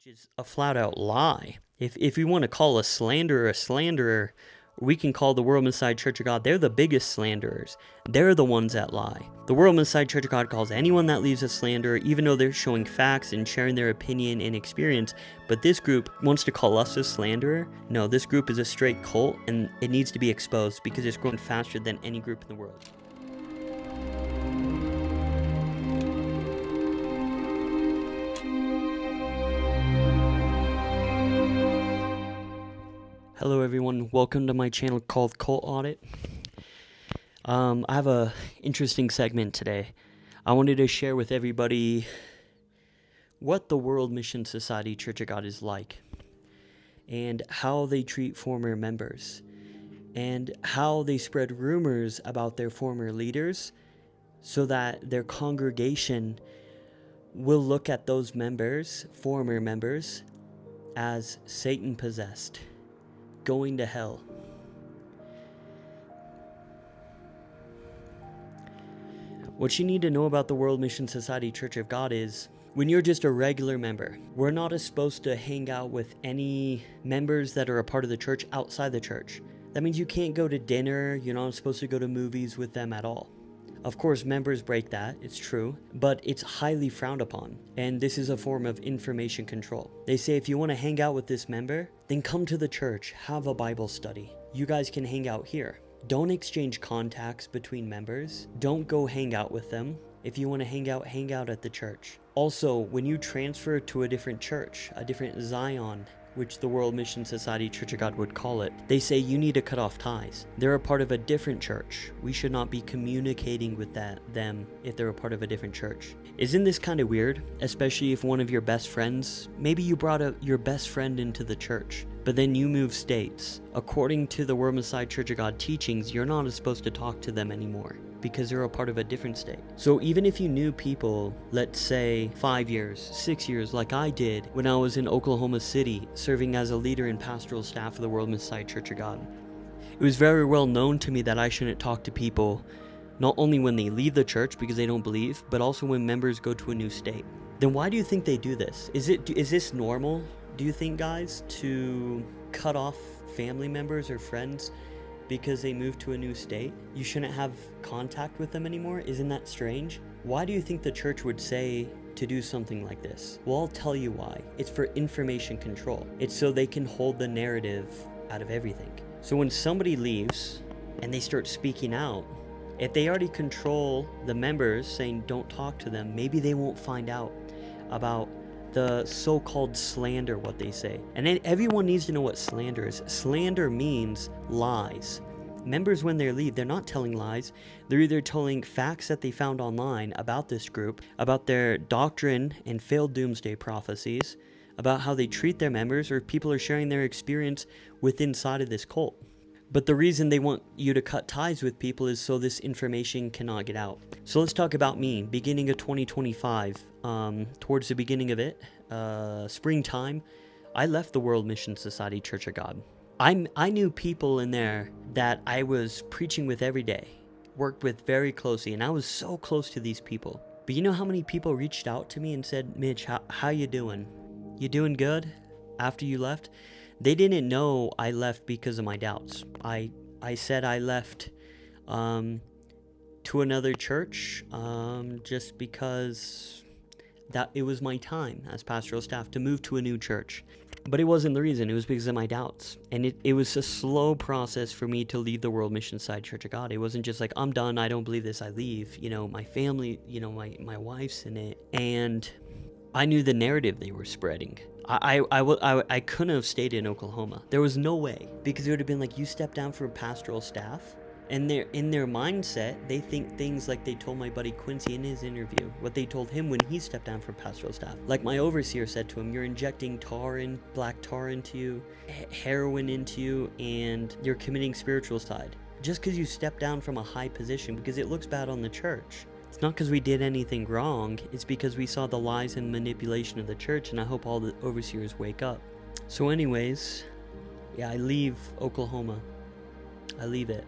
which is a flat out lie. If we want to call a slanderer, we can call the World Messiah Church of God. They're the biggest slanderers. They're the ones that lie. The World Messiah Church of God calls anyone that leaves a slanderer, even though they're showing facts and sharing their opinion and experience. But this group wants to call us a slanderer. No, this group is a straight cult, and it needs to be exposed because it's growing faster than any group in the world. Hello everyone, welcome to my channel called Cult Audit. I have a interesting segment today. I wanted to share with everybody what the World Mission Society Church of God is like, and how they treat former members, and how they spread rumors about their former leaders so that their congregation will look at those members, former members, as Satan-possessed, going to hell. What you need to know about the World Mission Society Church of God is, when you're just a regular member, we're not supposed to hang out with any members that are a part of the church outside the church. That means you can't go to dinner, you're not supposed to go to movies with them at all. Of course, members break that, it's true, but it's highly frowned upon, and this is a form of information control. They say if you want to hang out with this member, then come to the church, have a Bible study. You guys can hang out here. Don't exchange contacts between members. Don't go hang out with them. If you want to hang out at the church. Also, when you transfer to a different church, a different Zion, which the World Mission Society Church of God would call it, they say you need to cut off ties. They're a part of a different church. We should not be communicating with them if they're a part of a different church. Isn't this kind of weird? Especially if one of your best friends, maybe you brought your best friend into the church, but then you move states. According to the World Messiah Church of God teachings, you're not supposed to talk to them anymore, because they're a part of a different state. So even if you knew people, let's say 5 years, 6 years, like I did when I was in Oklahoma City, serving as a leader and pastoral staff of the World Messiah Church of God, it was very well known to me that I shouldn't talk to people, not only when they leave the church because they don't believe, but also when members go to a new state. Then why do you think they do this? Is this normal, do you think, guys, to cut off family members or friends because they moved to a new state? You shouldn't have contact with them anymore? Isn't that strange? Why do you think the church would say to do something like this? Well, I'll tell you why. It's for information control. It's so they can hold the narrative out of everything. So when somebody leaves and they start speaking out, if they already control the members saying don't talk to them, maybe they won't find out about the so-called slander, what they say. And then everyone needs to know what slander is. Slander means lies. Members, when they leave, they're not telling lies. They're either telling facts that they found online about this group, about their doctrine and failed doomsday prophecies, about how they treat their members, or people are sharing their experience inside of this cult. But the reason they want you to cut ties with people is so this information cannot get out. So let's talk about me. Beginning of 2025, towards the beginning of it, springtime, I left the World Mission Society Church of God. I knew people in there that I was preaching with every day, worked with very closely, and I was so close to these people. But you know how many people reached out to me and said, Mitch, how you doing? You doing good after you left? They didn't know I left because of my doubts. I said I left to another church just because that it was my time as pastoral staff to move to a new church. But it wasn't the reason. It was because of my doubts. And it was a slow process for me to leave the World Mission Society Church of God. It wasn't just like, I'm done, I don't believe this, I leave. You know, my family, you know, my wife's in it. And I knew the narrative they were spreading. I couldn't have stayed in Oklahoma. There was no way, because it would have been like, you step down from pastoral staff, and in their mindset, they think things like they told my buddy Quincy in his interview, what they told him when he stepped down from pastoral staff. Like my overseer said to him, you're injecting black tar into you, heroin into you, and you're committing spiritual side. Just because you step down from a high position, because it looks bad on the church. It's not because we did anything wrong, it's because we saw the lies and manipulation of the church, and I hope all the overseers wake up. So anyways, yeah, I leave Oklahoma. I leave it.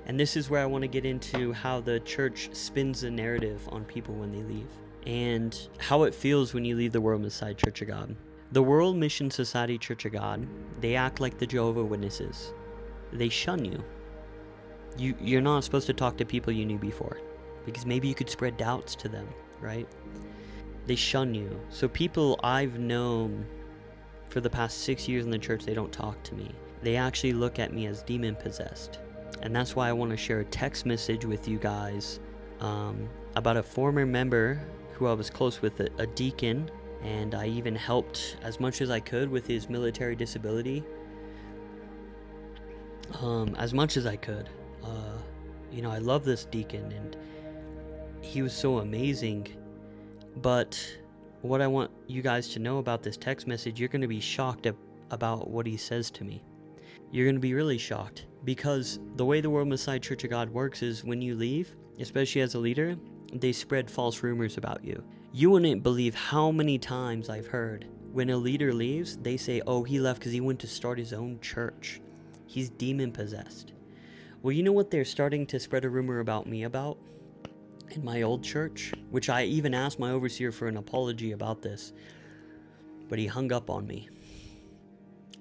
And this is where I want to get into how the church spins the narrative on people when they leave, and how it feels when you leave the World Messiah Church of God. The World Mission Society Church of God, they act like the Jehovah's Witnesses. They shun you. You're not supposed to talk to people you knew before, because maybe you could spread doubts to them, right? They shun you. So people I've known for the past 6 years in the church, they don't talk to me. They actually look at me as demon-possessed. And that's why I want to share a text message with you guys about a former member who I was close with, a deacon, and I even helped as much as I could with his military disability. As much as I could. I love this deacon, and he was so amazing. But what I want you guys to know about this text message, you're going to be shocked about what he says to me. You're going to be really shocked, because the way the World Messiah Church of God works is when you leave, especially as a leader, they spread false rumors about you. You wouldn't believe how many times I've heard when a leader leaves, they say, oh, he left because he went to start his own church. He's demon-possessed. Well, you know what they're starting to spread a rumor about me about? In my old church, which I even asked my overseer for an apology about this, but he hung up on me.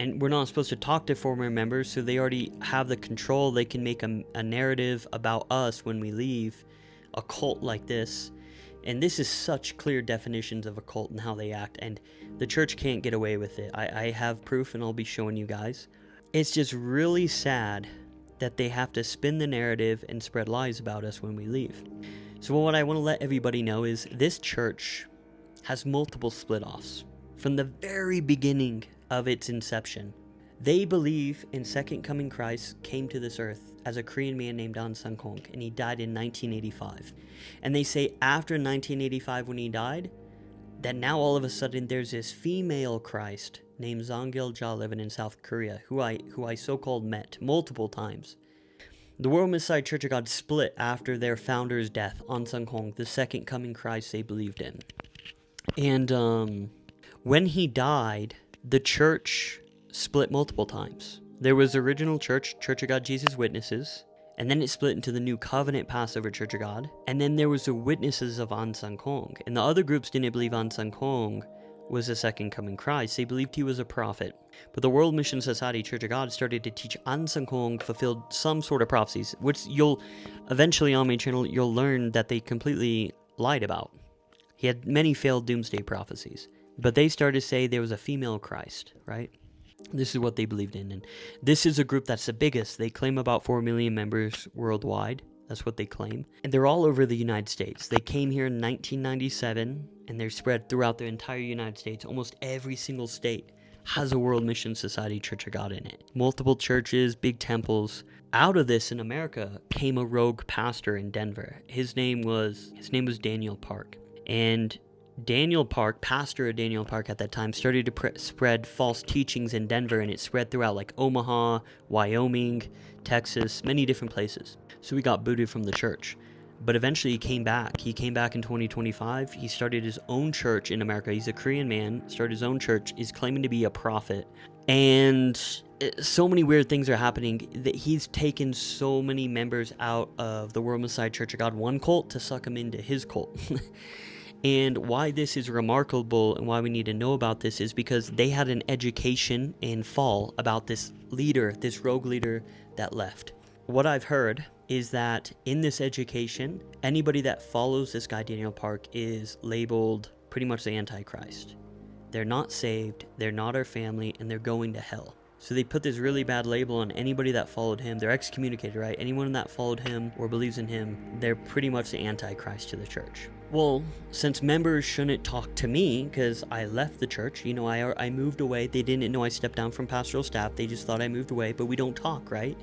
And we're not supposed to talk to former members, so they already have the control. They can make a narrative about us when we leave a cult like this. And this is such clear definitions of a cult and how they act, and the church can't get away with it. I have proof, and I'll be showing you guys. It's just really sad that they have to spin the narrative and spread lies about us when we leave. So what I want to let everybody know is this church has multiple split-offs. From the very beginning of its inception, they believe in Second Coming Christ came to this earth as a Korean man named An Sun Kong, and he died in 1985. And they say after 1985 when he died, that now all of a sudden there's this female Christ named Zangil Ja living in South Korea, who I so-called met multiple times. The World Messiah Church of God split after their founder's death, An Sun Kong, the Second Coming Christ they believed in. And when he died, the church split multiple times. There was the original church, Church of God Jesus Witnesses, and then it split into the New Covenant Passover Church of God, and then there was the Witnesses of An Sun Kong. And the other groups didn't believe An Sun Kong was the Second Coming Christ. They believed he was a prophet. But the World Mission Society Church of God started to teach An Sun Kong fulfilled some sort of prophecies, which you'll eventually on my channel, you'll learn that they completely lied about. He had many failed doomsday prophecies. But they started to say there was a female Christ, right? This is what they believed in. And this is a group that's the biggest. They claim about 4 million members worldwide. That's what they claim. And they're all over the United States. They came here in 1997, and they're spread throughout the entire United States. Almost every single state has a World Mission Society Church of God in it. Multiple churches, big temples. Out of this in America came a rogue pastor in Denver. His name was Daniel Park. And Daniel Park, pastor of Daniel Park at that time, started to spread false teachings in Denver, and it spread throughout like Omaha, Wyoming, Texas, many different places. So he got booted from the church. But eventually he came back. He came back in 2025. He started his own church in America. He's a Korean man, started his own church, is claiming to be a prophet. And so many weird things are happening that he's taken so many members out of the World Messiah Church of God, one cult, to suck them into his cult. And why this is remarkable and why we need to know about this is because they had an education in fall about this leader, this rogue leader that left. What I've heard is that in this education, anybody that follows this guy, Daniel Park, is labeled pretty much the Antichrist. They're not saved, they're not our family, and they're going to hell. So they put this really bad label on anybody that followed him. They're excommunicated, right? Anyone that followed him or believes in him, they're pretty much the Antichrist to the church. Well, since members shouldn't talk to me because I left the church, I moved away. They didn't know I stepped down from pastoral staff. They just thought I moved away, but we don't talk, right?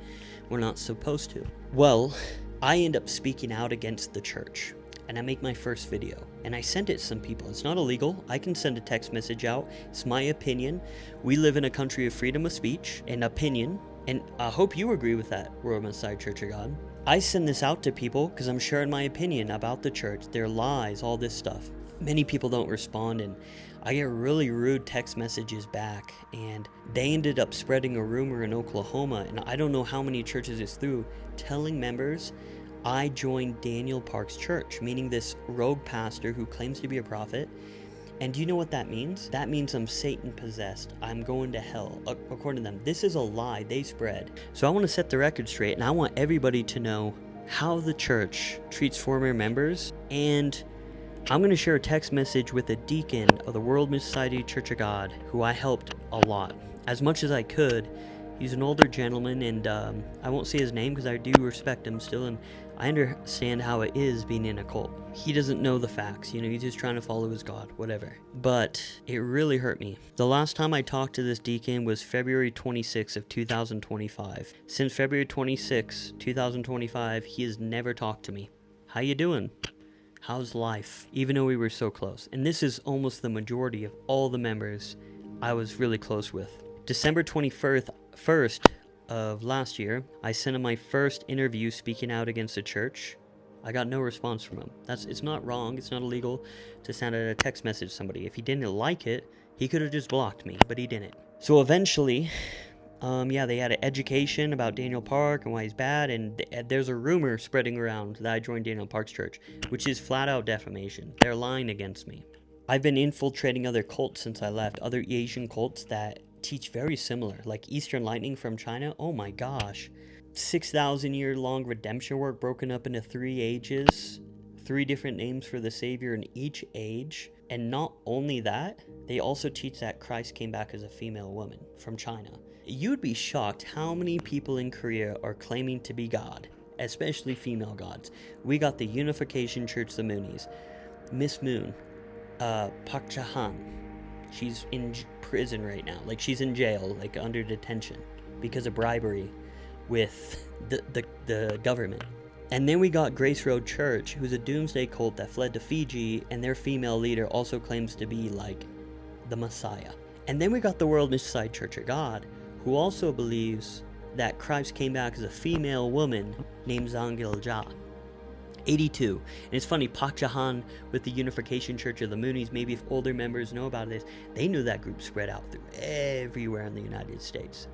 We're not supposed to. Well, I end up speaking out against the church, and I make my first video, and I send it to some people. It's not illegal. I can send a text message out. It's my opinion. We live in a country of freedom of speech and opinion, and I hope you agree with that, World Messiah Church of God. I send this out to people because I'm sharing my opinion about the church, their lies, all this stuff. Many people don't respond, and I get really rude text messages back, and they ended up spreading a rumor in Oklahoma, and I don't know how many churches it's through, telling members I joined Daniel Park's church, meaning this rogue pastor who claims to be a prophet, And do you know what that means? That means I'm Satan possessed. I'm going to hell. According to them, this is a lie they spread. So I want to set the record straight, and I want everybody to know how the church treats former members. And I'm going to share a text message with a deacon of the World Mission Society Church of God, who I helped a lot, as much as I could. He's an older gentleman, and I won't say his name because I do respect him still, and I understand how it is being in a cult. He doesn't know the facts, he's just trying to follow his God, whatever. But it really hurt me. The last time I talked to this deacon was February 26th of 2025. Since February 26, 2025, he has never talked to me. How you doing? How's life? Even though we were so close. And this is almost the majority of all the members I was really close with. December 21st of last year, I sent him my first interview speaking out against the church. I got no response from him. It's not wrong, it's not illegal to send out a text message to somebody. If he didn't like it, he could have just blocked me, but he didn't. So eventually, they had an education about Daniel Park and why he's bad, and there's a rumor spreading around that I joined Daniel Park's church, which is flat out defamation. They're lying against me. I've been infiltrating other cults since I left, other Asian cults that teach very similar, like Eastern Lightning from China. Oh my gosh. 6,000 year long redemption work broken up into 3 ages, 3 different names for the Savior in each age. And not only that, they also teach that Christ came back as a female woman from China. You'd be shocked how many people in Korea are claiming to be God, especially female gods. We got the Unification Church, the Moonies, Miss Moon, Park Jahan. She's in prison right now. Like, she's in jail, like under detention because of bribery with the government. And then we got Grace Road Church, who's a doomsday cult that fled to Fiji, and their female leader also claims to be like the Messiah. And then we got the World Mission Society Church of God, who also believes that Christ came back as a female woman named Zangil Ja. 82. And it's funny, Pak Jahan with the Unification Church of the Moonies, maybe if older members know about this, they knew that group spread out through everywhere in the United States.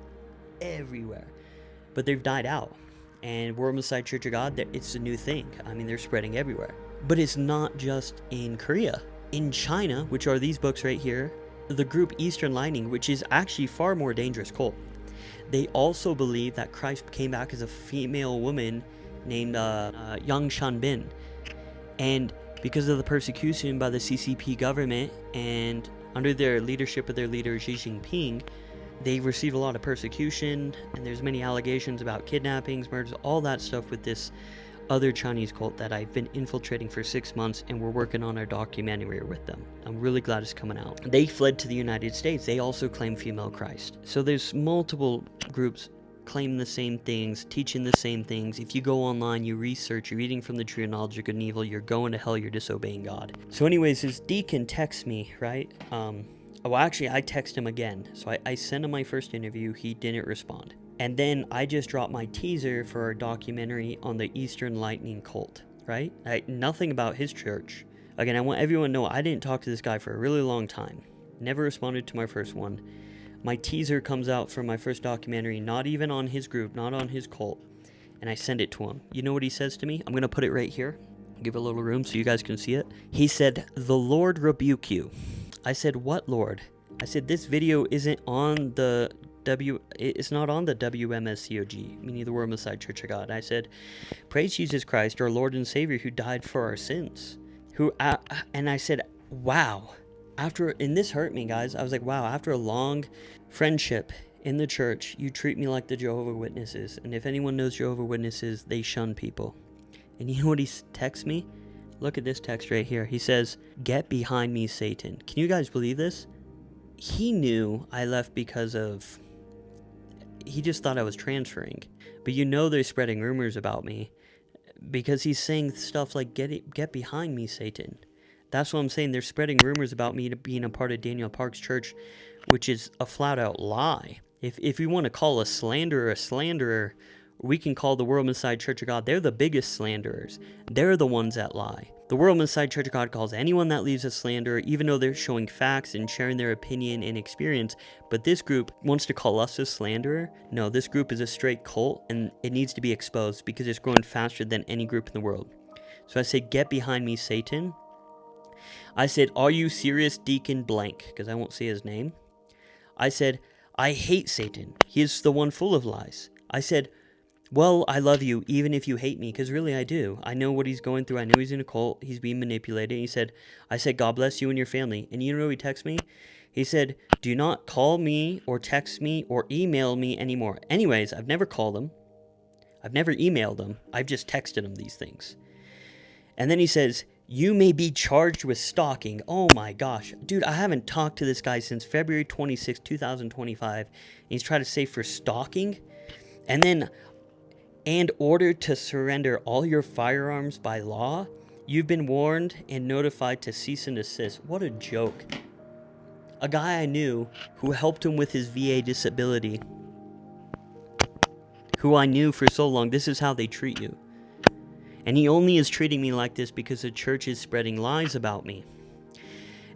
Everywhere. But they've died out. And World Mission Society Church of God, it's a new thing. I mean, they're spreading everywhere. But it's not just in Korea. In China, which are these books right here, the group Eastern Lightning, which is actually far more dangerous cult, they also believe that Christ came back as a female woman named Yang Shanbin. And because of the persecution by the CCP government and under their leadership of their leader Xi Jinping, they received a lot of persecution, and there's many allegations about kidnappings, murders, all that stuff with this other Chinese cult that I've been infiltrating for 6 months, and we're working on our documentary with them. I'm really glad it's coming out. They fled to the United States. They also claim female Christ. So there's multiple groups claiming the same things, teaching the same things. If you go online, you research, you're reading from the tree of knowledge of good and evil, you're going to hell, you're disobeying God. So anyways, this deacon texts me, right? I text him again. So I sent him my first interview. He didn't respond. And then I just dropped my teaser for our documentary on the Eastern Lightning cult, right? Nothing about his church. Again, I want everyone to know I didn't talk to this guy for a really long time. Never responded to my first one. My teaser comes out for my first documentary, not even on his group, not on his cult. And I send it to him. You know what he says to me? I'm going to put it right here. Give it a little room so you guys can see it. He said, "The Lord rebuke you." I said, "What Lord?" I said, "This video isn't on the it's not on the WMSCOG, meaning the World Mission Society Church of God." I said, "Praise Jesus Christ, our Lord and Savior, who died for our sins." And I said, wow. And this hurt me, guys. I was like, wow, after a long friendship in the church, you treat me like the Jehovah's Witnesses. And if anyone knows Jehovah's Witnesses, they shun people. And you know what he texts me? Look at this text right here. He says, "Get behind me, Satan." Can you guys believe this? He knew I left because of... He just thought I was transferring. But they're spreading rumors about me because he's saying stuff like, get behind me, Satan. That's what I'm saying. They're spreading rumors about me being a part of Daniel Park's church, which is a flat-out lie. If we want to call a slanderer, we can call the World Mission Society Church of God. They're the biggest slanderers. They're the ones that lie. The World Mission Society Church of God calls anyone that leaves a slanderer, even though they're showing facts and sharing their opinion and experience. But this group wants to call us a slanderer. No, this group is a straight cult, and it needs to be exposed because it's growing faster than any group in the world. So I say, get behind me, Satan. I said, "Are you serious, Deacon blank?" Because I won't say his name. I said, "I hate Satan. He is the one full of lies." I said, "Well, I love you even if you hate me," because really I do. I know what he's going through. I know he's in a cult. He's being manipulated. I said, "God bless you and your family." And you know what he texted me? He said, "Do not call me or text me or email me anymore." Anyways, I've never called him. I've never emailed him. I've just texted him these things. And then he says, "You may be charged with stalking." Oh my gosh. Dude, I haven't talked to this guy since February 26, 2025. And he's trying to say for stalking. And then, "and ordered to surrender all your firearms by law. You've been warned and notified to cease and desist." What a joke. A guy I knew who helped him with his VA disability, who I knew for so long. This is how they treat you. And he only is treating me like this because the church is spreading lies about me.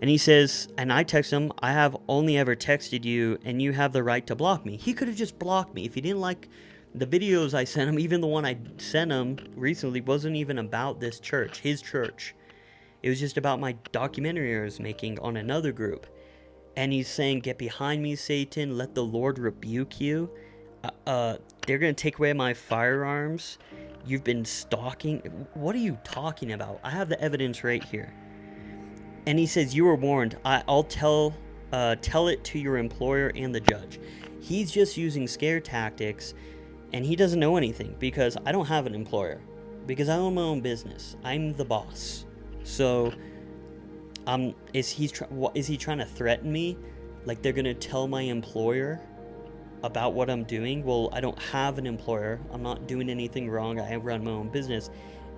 And he says, and I text him, "I have only ever texted you and you have the right to block me." He could have just blocked me. If he didn't like the videos I sent him, even the one I sent him recently wasn't even about this church, his church. It was just about my documentary I was making on another group. And he's saying, "Get behind me, Satan. Let the Lord rebuke you. They're going to take away my firearms. You've been stalking." What are you talking about? I have the evidence right here. And he says, "You were warned. I'll tell it to your employer and the judge." He's just using scare tactics, and he doesn't know anything because I don't have an employer. Because I own my own business. I'm the boss. So, is he trying to threaten me? Like they're going to tell my employer about what I'm doing? Well, I don't have an employer. I'm not doing anything wrong. I run my own business.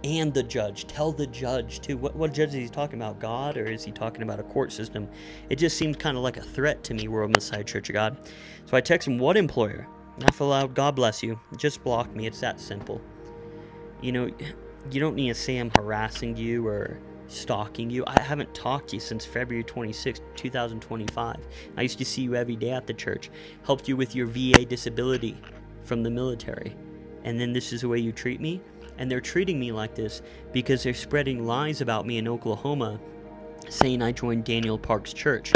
And the judge. Tell the judge too. What judge is he talking about? God? Or is he talking about a court system? It just seems kind of like a threat to me, World Messiah Church of God. So I text him, "What employer?" Laugh aloud, "God bless you. Just block me. It's that simple." You know, you don't need to say I'm harassing you or stalking you. I haven't talked to you since February 26, 2025. I used to see you every day at the church. Helped you with your VA disability from the military. And then this is the way you treat me? And they're treating me like this because they're spreading lies about me in Oklahoma, saying I joined Daniel Park's church.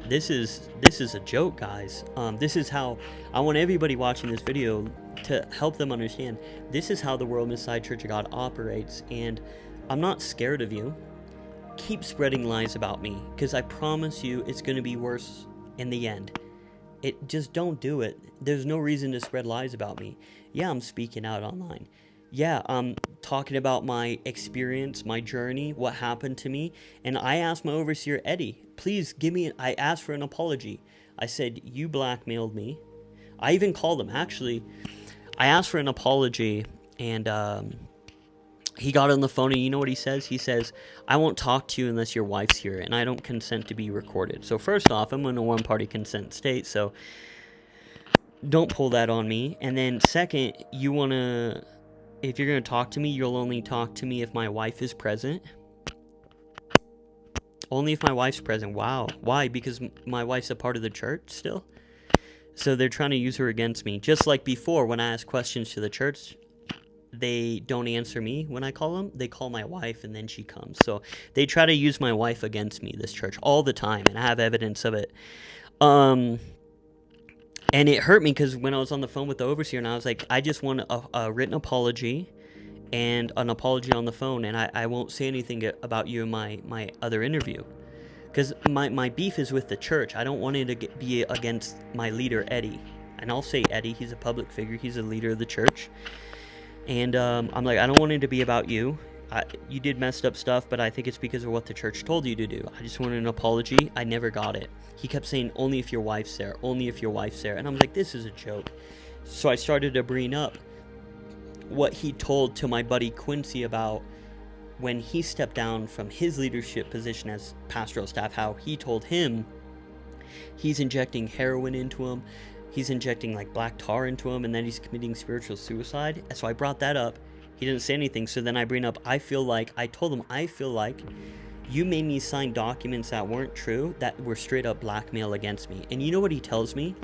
This is a joke, guys. This is how I want everybody watching this video to help them understand. This is how the World Messiah Church of God operates, and I'm not scared of you. Keep spreading lies about me, because I promise you it's going to be worse in the end. Just don't do it. There's no reason to spread lies about me. Yeah, I'm speaking out online. Yeah, I'm talking about my experience, my journey, what happened to me. And I asked my overseer, Eddie, please I asked for an apology. I said, "You blackmailed me." I even called him. Actually, I asked for an apology, and he got on the phone, and you know what he says? He says, "I won't talk to you unless your wife's here, and I don't consent to be recorded." So first off, I'm in a one-party consent state, so don't pull that on me. And then second, if you're going to talk to me, you'll only talk to me if my wife is present. Only if my wife's present. Wow. Why? Because my wife's a part of the church still? So they're trying to use her against me. Just like before, when I ask questions to the church, they don't answer me when I call them. They call my wife, and then she comes. So they try to use my wife against me, this church, all the time, and I have evidence of it. And it hurt me because when I was on the phone with the overseer, and I was like, "I just want a written apology and an apology on the phone, and I won't say anything about you in my other interview." Because my beef is with the church. I don't want it to be against my leader, Eddie. And I'll say Eddie. He's a public figure. He's a leader of the church. And I'm like, I don't want it to be about you. You did messed up stuff, but I think it's because of what the church told you to do. I just wanted an apology. I never got it. He kept saying, "Only if your wife's there, only if your wife's there." And I'm like, this is a joke. So I started to bring up what he told to my buddy Quincy about when he stepped down from his leadership position as pastoral staff, how he told him he's injecting heroin into him, he's injecting like black tar into him, and then he's committing spiritual suicide. So I brought that up. He didn't say anything. So then I bring up, I told him, I feel like you made me sign documents that weren't true, that were straight up blackmail against me. And you know what he tells me?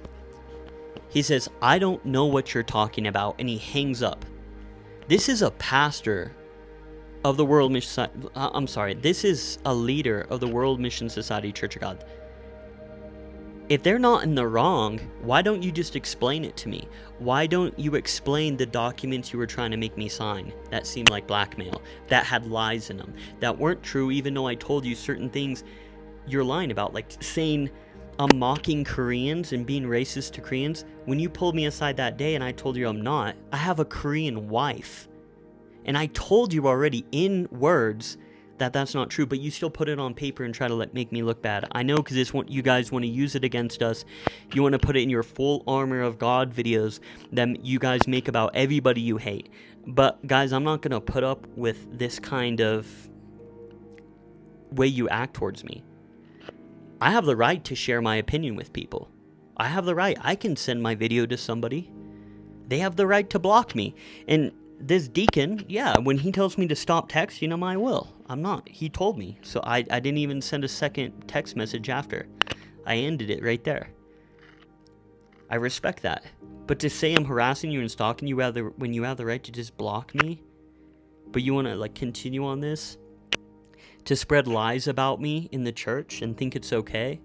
He says, "I don't know what you're talking about," and he hangs up. This is a pastor of the World Mission I'm sorry, this is a leader of the World Mission Society Church of God. If they're not in the wrong, why don't you just explain it to me? Why don't you explain the documents you were trying to make me sign that seemed like blackmail, that had lies in them, that weren't true even though I told you certain things you're lying about, like saying I'm mocking Koreans and being racist to Koreans. When you pulled me aside that day and I told you I'm not, I have a Korean wife. And I told you already in words that that's not true, but you still put it on paper and try to make me look bad. I know, because you guys want to use it against us. You want to put it in your full armor of God videos that you guys make about everybody you hate. But guys, I'm not going to put up with this kind of way you act towards me. I have the right to share my opinion with people. I have the right. I can send my video to somebody. They have the right to block me. And this deacon, yeah, when he tells me to stop texting him, I will. I'm not. He told me. So I didn't even send a second text message after. I ended it right there. I respect that. But to say I'm harassing you and stalking you when you have the right to just block me, but you want to continue on this, to spread lies about me in the church and think it's okay,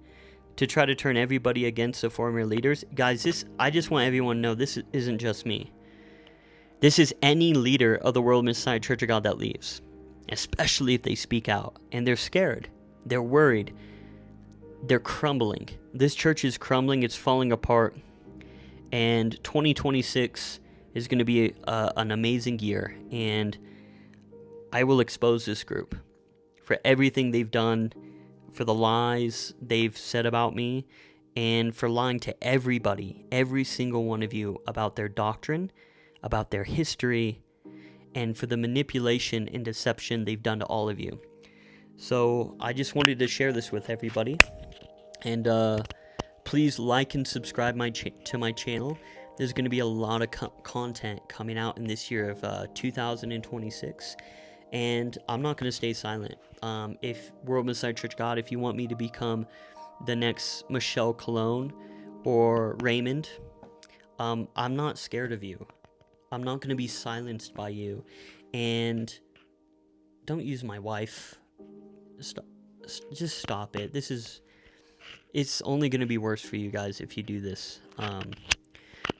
to try to turn everybody against the former leaders, guys, I just want everyone to know this isn't just me. This is any leader of the World Messiah Church of God that leaves, especially if they speak out and they're scared, they're worried, they're crumbling. This church is crumbling, it's falling apart, and 2026 is going to be an amazing year, and I will expose this group for everything they've done, for the lies they've said about me, and for lying to everybody, every single one of you, about their doctrine, about their history, and for the manipulation and deception they've done to all of you. So I just wanted to share this with everybody, and please like and subscribe to my channel. There's going to be a lot of content coming out in this year of 2026, and I'm not going to stay silent. If World Messiah Church God, if you want me to become the next Michelle Cologne or Raymond, I'm not scared of you. I'm not going to be silenced by you. And don't use my wife. Just stop it. It's only going to be worse for you guys if you do this.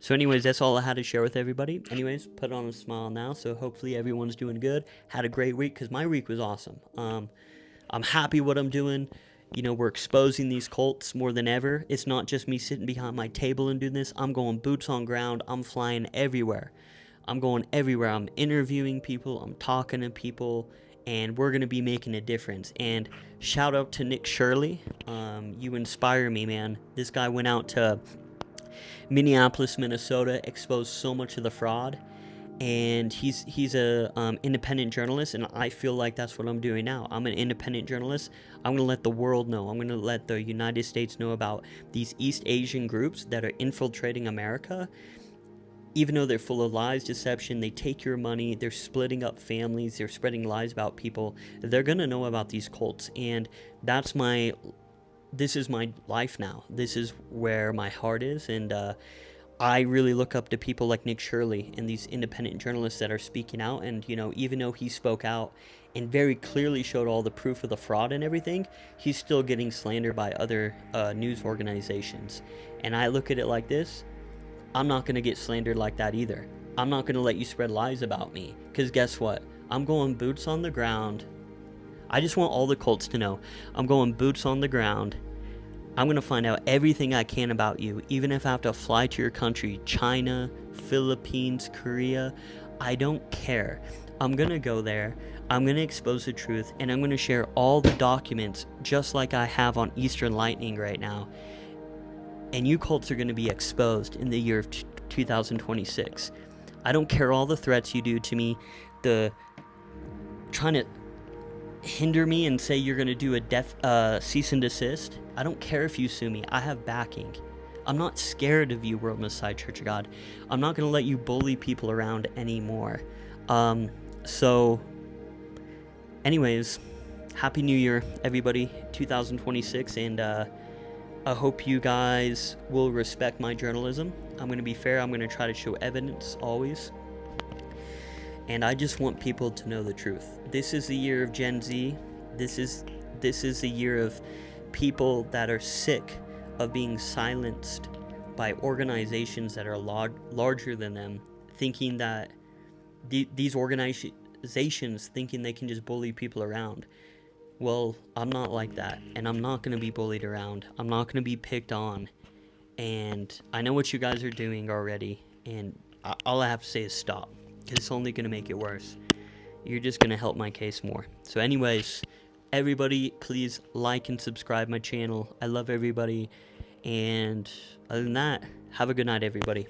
So anyways, that's all I had to share with everybody. Anyways, put on a smile now. So hopefully everyone's doing good. Had a great week, because my week was awesome. I'm happy what I'm doing. We're exposing these cults more than ever. It's not just me sitting behind my table and doing this. I'm going boots on ground. I'm flying everywhere. I'm going everywhere. I'm interviewing people. I'm talking to people. And we're going to be making a difference. And shout out to Nick Shirley. You inspire me, man. This guy went out to Minneapolis, Minnesota, exposed so much of the fraud. And he's a independent journalist, and I feel like that's what I'm doing now. I'm an independent journalist. I'm going to let the world know. I'm going to let the United States know about these East Asian groups that are infiltrating America. Even though they're full of lies, deception, they take your money, they're splitting up families, they're spreading lies about people. They're going to know about these cults, and this is my life now. This is where my heart is, and I really look up to people like Nick Shirley and these independent journalists that are speaking out. And, even though he spoke out and very clearly showed all the proof of the fraud and everything, he's still getting slandered by other news organizations. And I look at it like this. I'm not going to get slandered like that either. I'm not going to let you spread lies about me, because guess what? I'm going boots on the ground. I just want all the cults to know. I'm going boots on the ground. I'm going to find out everything I can about you, even if I have to fly to your country, China, Philippines, Korea. I don't care. I'm going to go there. I'm going to expose the truth, and I'm going to share all the documents just like I have on Eastern Lightning right now. And you cults are going to be exposed in the year of 2026. I don't care all the threats you do to me, the trying to hinder me and say you're going to do a cease and desist. I don't care if you sue me. I have backing. I'm not scared of you, World Messiah Church of God. I'm not going to let you bully people around anymore. So, anyways, Happy New Year, everybody, 2026, and I hope you guys will respect my journalism. I'm going to be fair. I'm going to try to show evidence always. And I just want people to know the truth. This is the year of Gen Z. This is the year of people that are sick of being silenced by organizations that are larger than them, thinking that these organizations thinking they can just bully people around. Well, I'm not like that, and I'm not going to be bullied around. I'm not going to be picked on. And I know what you guys are doing already, and all I have to say is stop, because it's only going to make it worse. You're just going to help my case more. So anyways, everybody, please like and subscribe my channel. I love everybody. And other than that, have a good night, everybody.